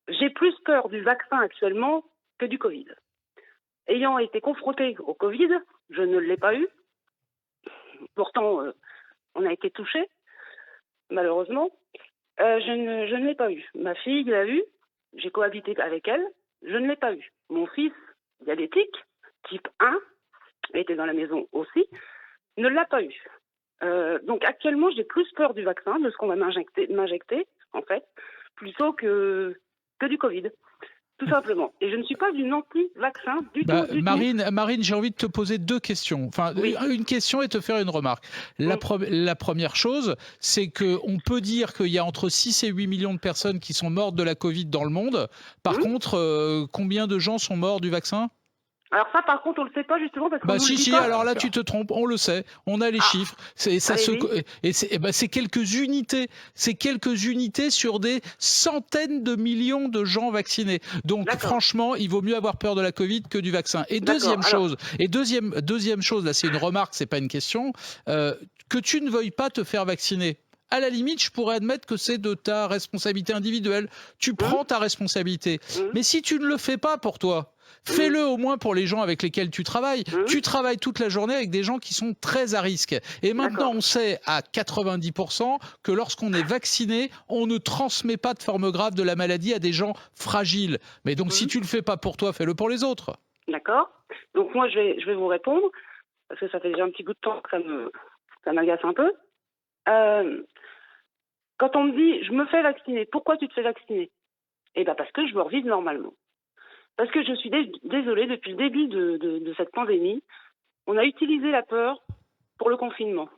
J'ai plus peur du vaccin actuellement que du Covid. Ayant été confrontée au Covid, je ne l'ai pas eu. Pourtant, on a été touchés, malheureusement. Je ne l'ai pas eu. Ma fille l'a eu. J'ai cohabité avec elle. Je ne l'ai pas eu. Mon fils, diabétique, type 1, était dans la maison aussi, ne l'a pas eu. Donc actuellement, j'ai plus peur du vaccin, de ce qu'on va m'injecter, en fait, plutôt que du Covid, tout simplement. Et je ne suis pas une anti-vaccin du tout. Marine, j'ai envie de te poser deux questions. Enfin, Oui. une question et te faire une remarque. La première chose, c'est qu'on peut dire qu'il y a entre 6 et 8 millions de personnes qui sont mortes de la Covid dans le monde. Par contre, combien de gens sont morts du vaccin ? Alors ça, par contre, on le sait pas justement parce qu'on nous le dit pas. Alors là, tu te trompes, on le sait, on a les chiffres. C'est quelques unités, sur des centaines de millions de gens vaccinés. Donc franchement, il vaut mieux avoir peur de la Covid que du vaccin. Et deuxième chose, là c'est une remarque, c'est pas une question, que tu ne veuilles pas te faire vacciner. À la limite, je pourrais admettre que c'est de ta responsabilité individuelle. Tu prends ta responsabilité. Mais si tu ne le fais pas pour toi, fais-le au moins pour les gens avec lesquels tu travailles. Tu travailles toute la journée avec des gens qui sont très à risque. Et maintenant, on sait à 90% que lorsqu'on est vacciné, on ne transmet pas de forme grave de la maladie à des gens fragiles. Mais donc, si tu ne le fais pas pour toi, fais-le pour les autres. D'accord. Donc moi, je vais vous répondre, parce que ça fait déjà un petit bout de temps que ça m'agace un peu. Quand on me dit « je me fais vacciner », pourquoi tu te fais vacciner ? Eh bien parce que je veux revivre normalement. Parce que je suis désolée, depuis le début de cette pandémie, on a utilisé la peur pour le confinement.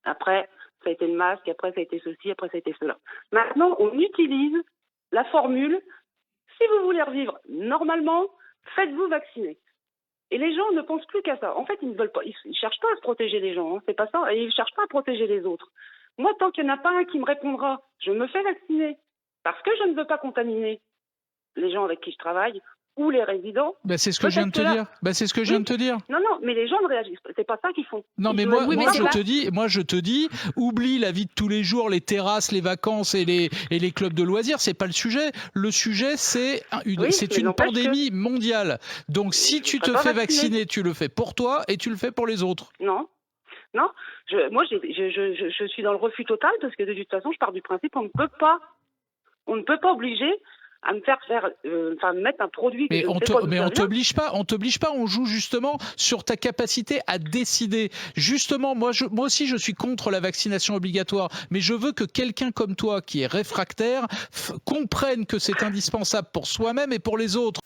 Après, ça a été le masque, après ça a été ceci, après ça a été cela. Maintenant, on utilise la formule « si vous voulez revivre normalement, faites-vous vacciner ». Et les gens ne pensent plus qu'à ça. En fait, ils ne veulent pas, ils cherchent pas à se protéger les gens, hein, c'est pas ça, et ils cherchent pas à protéger les autres. Moi, tant qu'il n'y en a pas un qui me répondra, je me fais vacciner parce que je ne veux pas contaminer les gens avec qui je travaille ou les résidents. C'est ce que je viens de te dire. C'est ce que je viens de te dire. Non, mais les gens ne réagissent pas. C'est pas ça qu'ils font. Non, mais moi, je te dis, oublie la vie de tous les jours, les terrasses, les vacances et les clubs de loisirs. C'est pas le sujet. Le sujet, c'est une pandémie mondiale. Donc, si tu te fais vacciner, tu le fais pour toi et tu le fais pour les autres. Non. Moi, je suis dans le refus total parce que de toute façon, je pars du principe qu'on ne peut pas obliger à me mettre un produit. Mais on t'oblige pas, on joue justement sur ta capacité à décider. Justement, moi aussi je suis contre la vaccination obligatoire, mais je veux que quelqu'un comme toi qui est réfractaire comprenne que c'est indispensable pour soi-même et pour les autres.